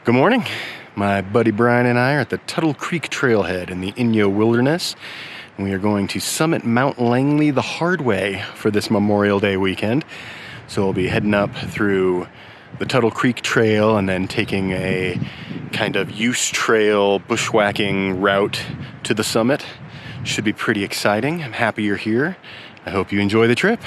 Good morning. My buddy Brian and I are at the Tuttle Creek trailhead in the Inyo Wilderness. We are going to summit Mount Langley the hard way for this Memorial Day weekend. So we'll be heading up through the Tuttle Creek Trail and then taking a kind of use trail bushwhacking route to the summit. Should be pretty exciting. I'm happy you're here. I hope you enjoy the trip.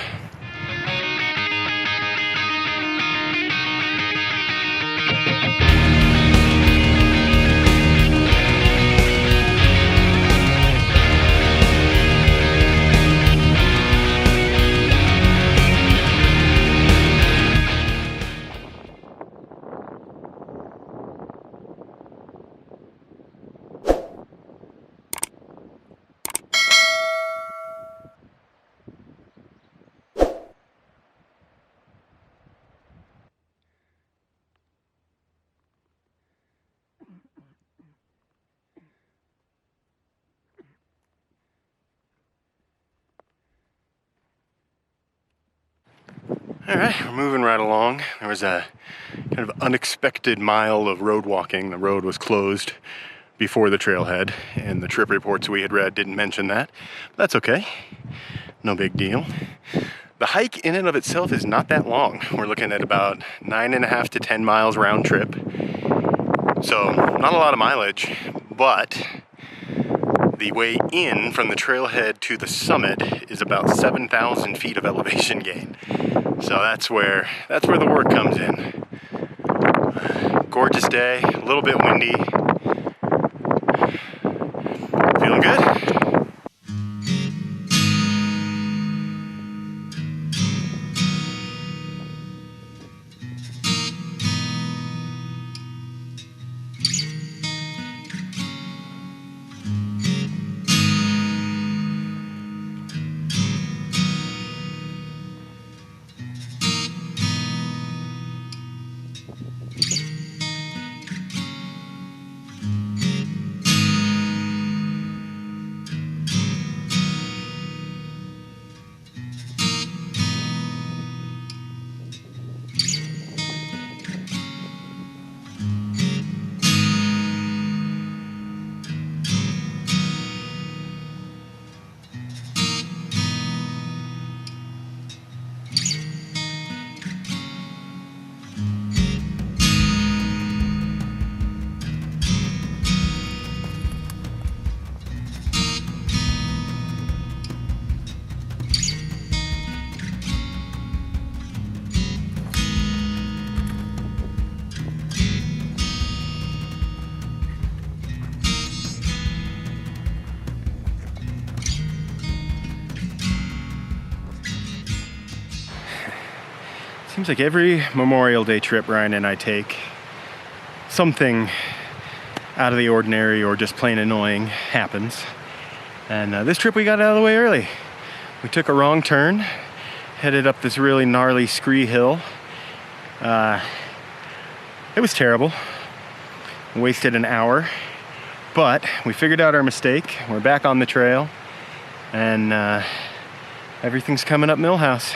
All right, we're moving right along. There was a kind of unexpected mile of road walking. The road was closed before the trailhead, and the trip reports we had read didn't mention that. But that's okay, no big deal. The hike in and of itself is not that long. We're looking at about 9.5 to 10 miles round trip. So not a lot of mileage, but the way in from the trailhead to the summit is about 7,000 feet of elevation gain. So that's where the work comes in. Gorgeous day, a little bit windy. Feeling good? Seems like every Memorial Day trip Brian and I take, something out of the ordinary or just plain annoying happens. And this trip we got out of the way early. We took a wrong turn, headed up this really gnarly scree hill. It was terrible. Wasted an hour, but we figured out our mistake. We're back on the trail, and everything's coming up Millhouse.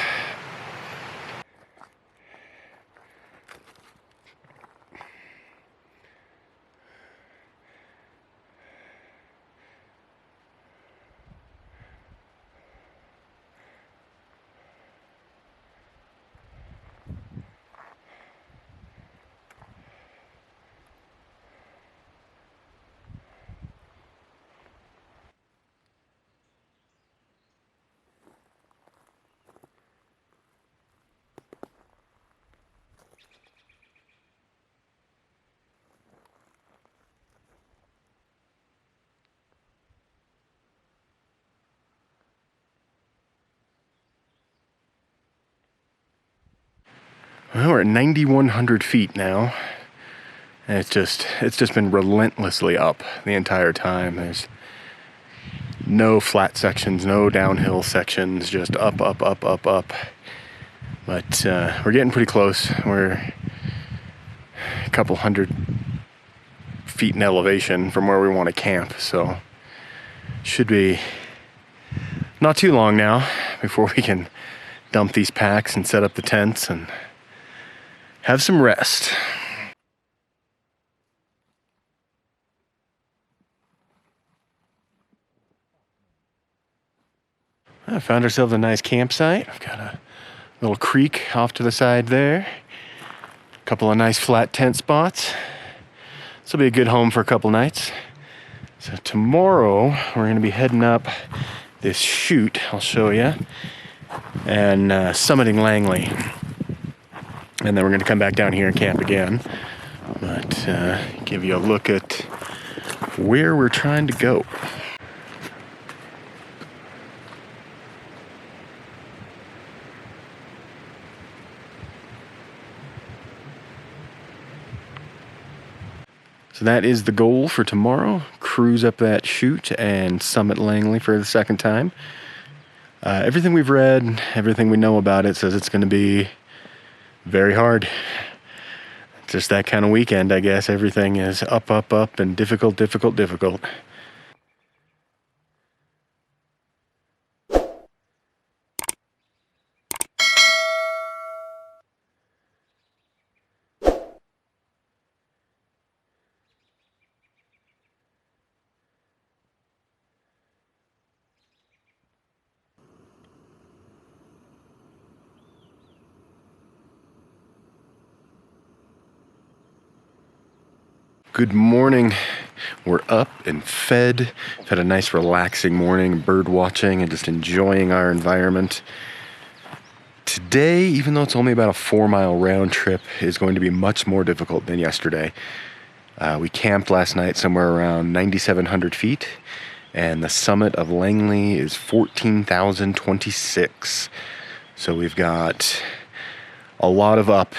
Well, we're at 9,100 feet now, and it's just been relentlessly up the entire time. There's no flat sections, no downhill sections, just up, up, up, up, up. But we're getting pretty close. We're a couple hundred feet in elevation from where we want to camp, so should be not too long now before we can dump these packs and set up the tents and have some rest. I found ourselves a nice campsite. I've got a little creek off to the side there. A couple of nice flat tent spots. This will be a good home for a couple nights. So tomorrow we're going to be heading up this chute, I'll show you, and summiting Langley. And then we're going to come back down here and camp again. But give you a look at where we're trying to go. So that is the goal for tomorrow. Cruise up that chute and summit Langley for the second time. Everything we've read, everything we know about it says it's going to be very hard. Just that kind of weekend, I guess. Everything is up, up, up, and difficult, difficult, difficult. Good morning. We're up and fed. We've had a nice relaxing morning, bird watching and just enjoying our environment. Today, even though it's only about a 4-mile round trip, is going to be much more difficult than yesterday. We camped last night somewhere around 9,700 feet, and the summit of Langley is 14,026. So we've got a lot of up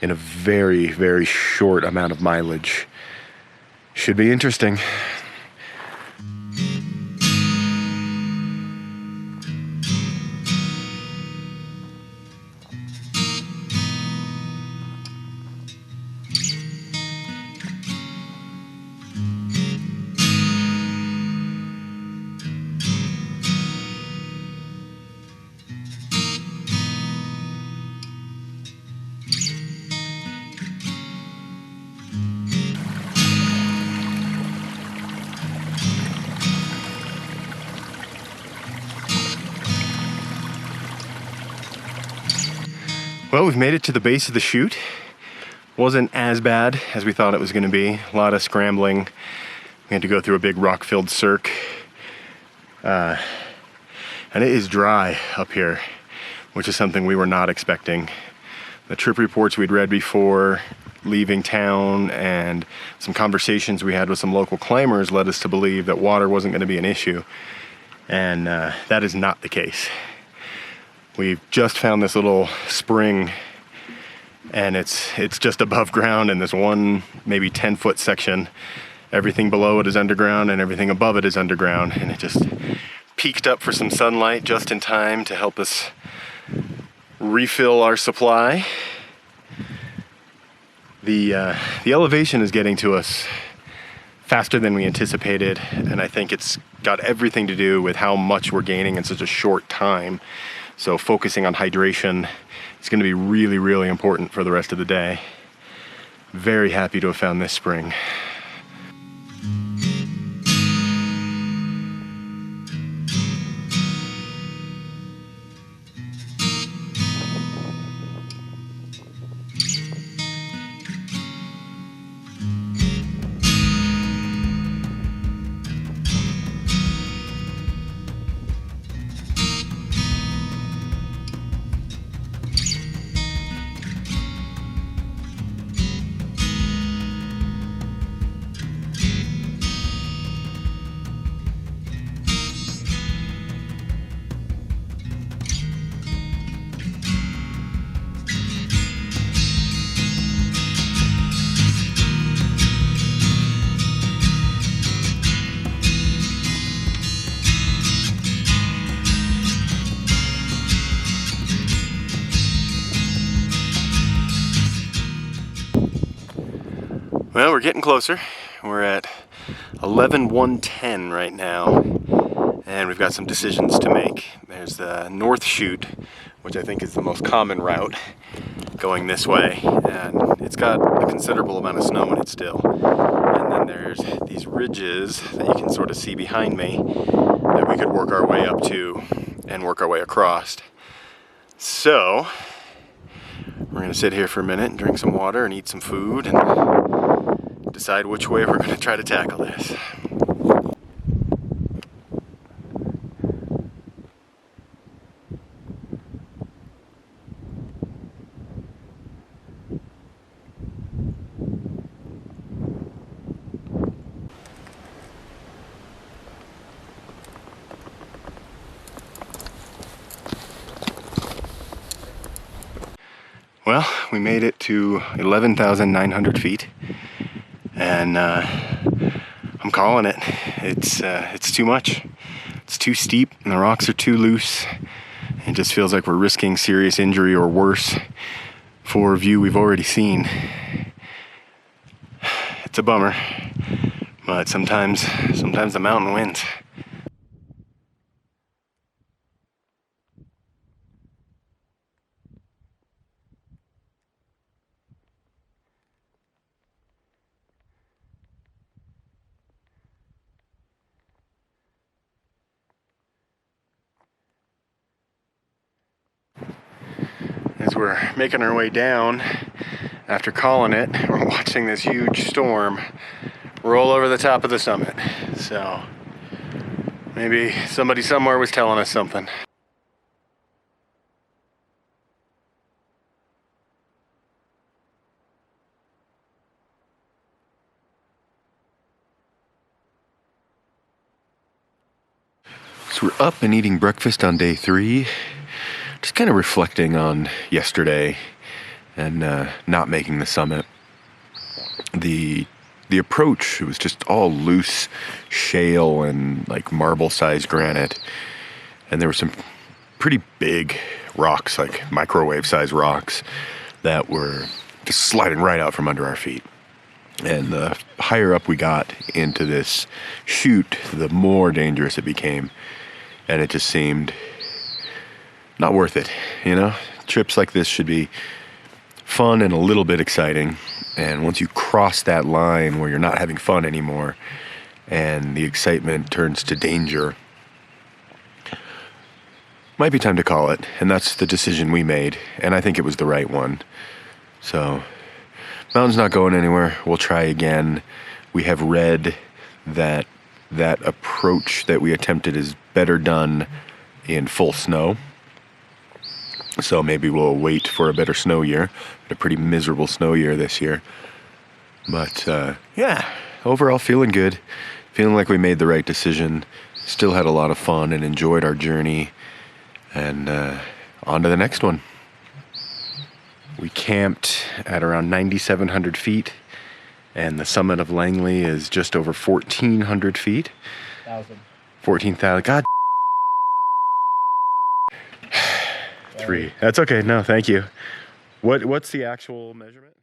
in a very, very short amount of mileage. Should be interesting. Well, we've made it to the base of the chute. Wasn't as bad as we thought it was going to be. A lot of scrambling. We had to go through a big rock-filled cirque. And it is dry up here, which is something we were not expecting. The trip reports we'd read before leaving town and some conversations we had with some local climbers led us to believe that water wasn't going to be an issue. And that is not the case. We've just found this little spring, and it's just above ground in this one, maybe 10-foot section. Everything below it is underground and everything above it is underground, and it just peaked up for some sunlight just in time to help us refill our supply. The elevation is getting to us faster than we anticipated, and I think it's got everything to do with how much we're gaining in such a short time. So focusing on hydration is going to be really, really important for the rest of the day. Very happy to have found this spring. Well, we're getting closer. We're at 11,110 right now, and we've got some decisions to make. There's the North Chute, which I think is the most common route going this way, and it's got a considerable amount of snow in it still. And then there's these ridges that you can sort of see behind me that we could work our way up to and work our way across. So we're gonna sit here for a minute and drink some water and eat some food and decide which way we're gonna try to tackle this. Well, we made it to 11,900 feet, and I'm calling it. It's too much. It's too steep, and the rocks are too loose. It just feels like we're risking serious injury or worse for a view we've already seen. It's a bummer, but sometimes the mountain wins. As we're making our way down, after calling it, we're watching this huge storm roll over the top of the summit. So maybe somebody somewhere was telling us something. So we're up and eating breakfast on day 3. Just kind of reflecting on yesterday and not making the summit. The approach, it was just all loose shale and like marble-sized granite, and there were some pretty big rocks, like microwave-sized rocks, that were just sliding right out from under our feet. And the higher up we got into this chute, the more dangerous it became, and it just seemed not worth it, you know? Trips like this should be fun and a little bit exciting. And once you cross that line where you're not having fun anymore and the excitement turns to danger, might be time to call it. And that's the decision we made. And I think it was the right one. So, mountain's not going anywhere. We'll try again. We have read that that approach that we attempted is better done in full snow. So maybe we'll wait for a better snow year. A pretty miserable snow year this year. But yeah, overall feeling good. Feeling like we made the right decision. Still had a lot of fun and enjoyed our journey. And on to the next one. We camped at around 9,700 feet. And the summit of Langley is just over 1,400 feet. 14,000. God. 3. That's okay. No, thank you. What's the actual measurement?